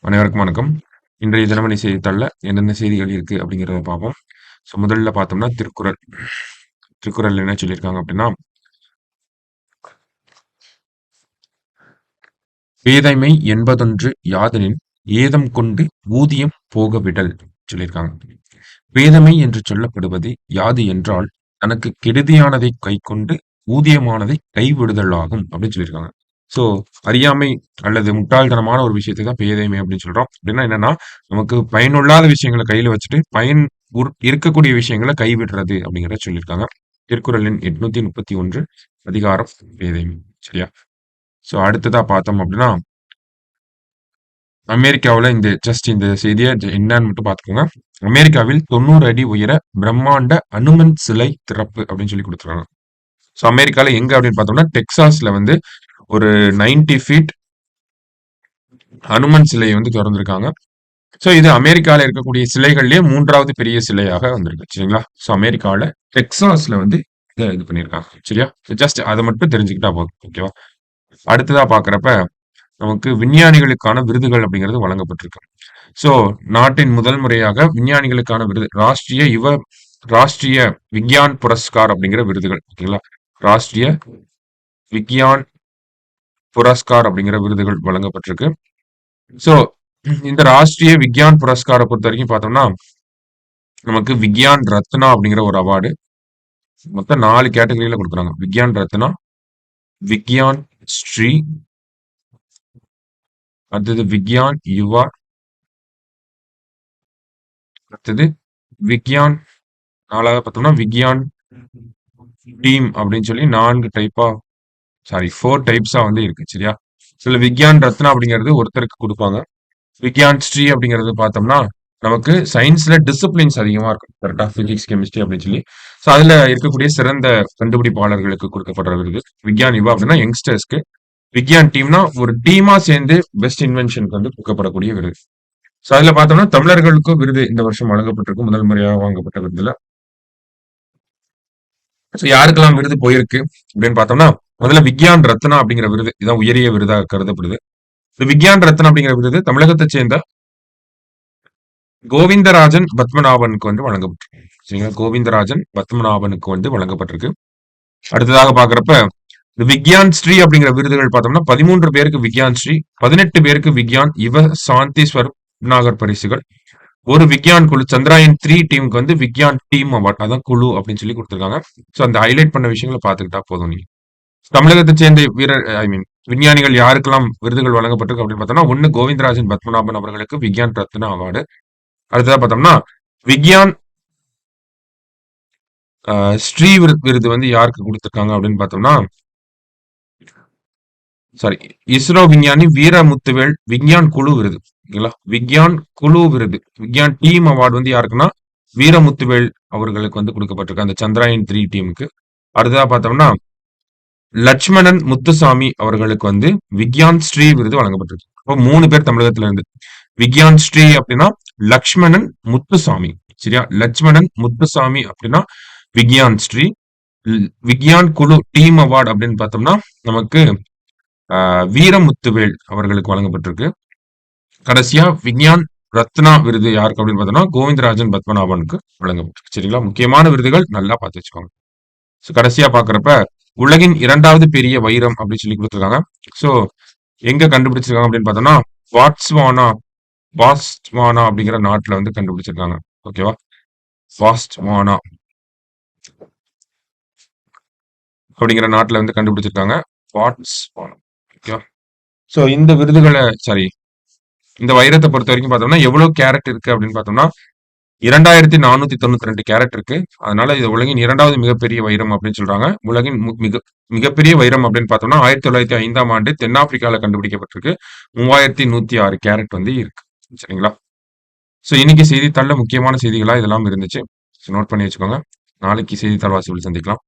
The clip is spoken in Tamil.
அனைவருக்கும் வணக்கம். இன்றைய தினமணி செய்தித்தாள்ல என்னென்ன செய்திகள் இருக்கு அப்படிங்கிறத பார்ப்போம். முதல்ல பார்த்தோம்னா திருக்குறள். திருக்குறள்ல என்ன சொல்லியிருக்காங்க அப்படின்னா, "பேதைமை என்பதொன்று யாதெனின் ஏதம் கொண்டு ஊதியம் போக விடல்" சொல்லியிருக்காங்க. பேதைமை என்று சொல்லப்படுவது யாது என்றால், தனக்கு கெடுதியானதைக் கைக்கொண்டு ஊதியமானதை கைவிடுதல் ஆகும் அப்படின்னு சொல்லியிருக்காங்க. ஸோ அறியாமை அல்லது முட்டாள்தனமான ஒரு விஷயத்தை தான் பேதைமை அப்படின்னு சொல்றோம். அப்படின்னா என்னன்னா, நமக்கு பயனுள்ளாத விஷயங்கள கையில வச்சுட்டு, இருக்கக்கூடிய விஷயங்கள கைவிடுறது அப்படிங்கிறத சொல்லியிருக்காங்க. திருக்குறள் எண் 831 அதிகாரம் பேதைமை. சரியா? ஸோ அடுத்ததா பார்த்தோம் அப்படின்னா, அமெரிக்காவுல இந்த செய்திய என்னன்னு மட்டும் பார்த்துக்கோங்க. அமெரிக்காவில் 90 அடி உயர பிரம்மாண்ட அனுமன் சிலை திறப்பு அப்படின்னு சொல்லி குடுத்துருக்காங்க. ஸோ அமெரிக்கால எங்க அப்படின்னு பார்த்தோம்னா, டெக்சாஸ்ல வந்து ஒரு 90 ஃபீட் ஹனுமன் சிலைய வந்து தொறந்திருக்காங்க. ஸோ இது அமெரிக்கால இருக்கக்கூடிய சிலைகள்லயே 3வது பெரிய சிலையாக வந்திருக்கு. சரிங்களா? ஸோ அமெரிக்கால டெக்சாஸ்ல வந்து இத இது பண்ணியிருக்காங்க. சரியா? ஜஸ்ட் அத மட்டும் தெரிஞ்சுக்கிட்டா போதும். ஓகேவா? அடுத்ததா பார்க்கிறப்ப, நமக்கு விஞ்ஞானிகளுக்கான விருதுகள் அப்படிங்கிறது வழங்கப்பட்டிருக்கு. ஸோ நாட்டின் முதல் முறையாக விஞ்ஞானிகளுக்கான விருது ராஷ்டிரிய விக்யான் புரஸ்கார் அப்படிங்கிற விருதுகள். ஓகேங்களா? ராஷ்டிரிய விக்யான் புரஸ்கார் அப்படிங்கிற விருதுகள் வழங்கப்பட்டிருக்கு. ஸோ இந்த ராஷ்டிரிய விக்யான் புரஸ்கார பொறுத்தவரைக்கும் பார்த்தோம்னா, நமக்கு விக்யான் ரத்னா அப்படிங்கிற ஒரு அவார்டு மொத்தம் 4 கேட்டகரியில குடுக்குறாங்க. விக்யான் ரத்னா, விக்யான் ஸ்ரீ, அடுத்தது விக்யான் யுவா, அடுத்தது விக்யான் 4வது பார்த்தோம்னா விக்யான் டீம் அப்படின்னு சொல்லி 4 4 டைப்ஸா வந்து இருக்கு. சரியா? இதுல விக்யான் ரத்னா அப்படிங்கிறது ஒருத்தருக்கு குடுப்பாங்க. விக்யான் ஸ்ரீ அப்படிங்கிறது பார்த்தோம்னா, நமக்கு சயின்ஸ்ல டிசிப்ளின்ஸ் அதிகமா இருக்கும். கரெக்ட்டா? பிசிக்ஸ், கெமிஸ்ட்ரி அப்படின்னு சொல்லி. ஸோ அதுல இருக்கக்கூடிய சிறந்த கண்டுபிடிப்பாளர்களுக்கு குடுக்கப்படுற விருது. விக்யான் யுவா அப்படின்னா யங்ஸ்டர்ஸ்க்கு. விக்யான் டீம்னா ஒரு டீமா சேர்ந்து பெஸ்ட் இன்வென்ஷனுக்கு வந்து குடுக்கப்படக்கூடிய விருது. ஸோ அதுல பார்த்தோம்னா, தமிழர்களுக்கும் விருது இந்த வருஷம் வழங்கப்பட்டிருக்கு. முதல் முறையாக வாங்கப்பட்ட விருதுல. ஸோ யாருக்கெல்லாம் விருது போயிருக்கு அப்படின்னு பார்த்தோம்னா, முதல்ல விக்யான் ரத்னா அப்படிங்கிற விருது. இதான் உயரிய விருதா கருதப்படுது. இந்த விக்யான் ரத்னா அப்படிங்கிற விருது தமிழகத்தைச் சேர்ந்த கோவிந்தராஜன் பத்மநாபனுக்கு வந்து வழங்கப்பட்டிருக்கு. சரிங்களா? கோவிந்தராஜன் பத்மநாபனுக்கு வந்து வழங்கப்பட்டிருக்கு. அடுத்ததாக பார்க்கிறப்ப, இந்த விக்யான் ஸ்ரீ அப்படிங்கிற விருதுகள் பார்த்தோம்னா, 13 பேருக்கு விக்யான் ஸ்ரீ, 18 பேருக்கு விக்யான் யுவ சாந்தி ஸ்வர்ணாகர் பரிசுகள், ஒரு விக்யான் குழு சந்திராயன் 3 டீமுக்கு வந்து விக்யான் டீம் அவார்ட் அதான் குழு அப்படின்னு சொல்லி கொடுத்திருக்காங்க. ஸோ அந்த ஹைலைட் பண்ண விஷயங்களை பார்த்துக்கிட்டா போதும் நீங்க. தமிழகத்தைச் சேர்ந்த வீரர் விஞ்ஞானிகள் யாருக்கெல்லாம் விருதுகள் வழங்கப்பட்டிருக்கு அப்படின்னு பார்த்தோம்னா, ஒன்னு கோவிந்தராஜன் பத்மநாபன் அவர்களுக்கு விக்யான் ரத்னா அவார்டு. அடுத்ததா பார்த்தோம்னா, விக்யான் ஸ்ரீ விருது வந்து யாருக்கு குடுத்திருக்காங்க அப்படின்னு பார்த்தோம்னா, சாரி இஸ்ரோ விஞ்ஞானி வீரமுத்துவேல் விஞ்ஞான் குழு விருது. ஓகேங்களா? விக்யான் குழு விருது. விக்யான் டீம் அவார்டு வந்து யாருக்குன்னா, வீரமுத்துவேல் அவர்களுக்கு வந்து குடுக்கப்பட்டிருக்கு. அந்த சந்திராயன் 3 டீமுக்கு. அடுத்ததா பார்த்தோம்னா, லட்சுமணன் முத்துசாமி அவர்களுக்கு வந்து விக்யான் ஸ்ரீ விருது வழங்கப்பட்டிருக்கு. அப்போ 3 பேர் தமிழகத்துல இருந்து. விக்யான் ஸ்ரீ அப்படின்னா லக்ஷ்மணன் முத்துசாமி. சரியா? லட்சுமணன் முத்துசாமி அப்படின்னா விக்யான் ஸ்ரீ. விக்யான் குழு டீம் அவார்டு அப்படின்னு பார்த்தோம்னா, நமக்கு வீரமுத்துவேல் அவர்களுக்கு வழங்கப்பட்டிருக்கு. கடைசியா விக்யான் ரத்னா விருது யாருக்கு அப்படின்னு பார்த்தோம்னா, கோவிந்தராஜன் பத்மநாபனுக்கு வழங்கப்பட்டிருக்கு. சரிங்களா? முக்கியமான விருதுகள் நல்லா பார்த்து வச்சுக்கோங்க. ஸோ கடைசியா பார்க்கிறப்ப, உலகின் 2வது பெரிய வைரம் அப்படின்னு சொல்லி குடுத்திருக்காங்க. ஸோ எங்க கண்டுபிடிச்சிருக்காங்க அப்படின்னு பார்த்தோம்னா, வாட்ஸ்வானா வாஸ்ட்வானா அப்படிங்கிற நாட்டுல வந்து கண்டுபிடிச்சிருக்காங்க. ஓகேவா? வாஸ்ட்வானா அப்படிங்கிற நாட்டுல வந்து கண்டுபிடிச்சிருக்காங்க. வாட்ஸ்வானா. ஓகேவா? ஸோ இந்த விருதுகள சாரி இந்த வைரத்த பொறுத்தவரைக்கும் பார்த்தோம்னா, எவ்வளவு கேரட் இருக்கு அப்படின்னு பார்த்தோம்னா, 2492 கேரட் இருக்கு. அதனால இது உலகின் 2வது மிகப்பெரிய வைரம் அப்படின்னு சொல்றாங்க. உலகின் மிகப்பெரிய வைரம் அப்படின்னு பார்த்தோம்னா, 1905ஆம் ஆண்டு தென்னாப்பிரிக்கால கண்டுபிடிக்கப்பட்டிருக்கு. 3106 கேரட் வந்து இருக்கு. சரிங்களா? ஸோ இன்னைக்கு செய்தித்தாள்ல முக்கியமான செய்திகளா இதெல்லாம் இருந்துச்சு. ஸோ நோட் பண்ணி வச்சுக்கோங்க. நாளைக்கு செய்தித்தாள் வாசிப்பில் சந்திக்கலாம்.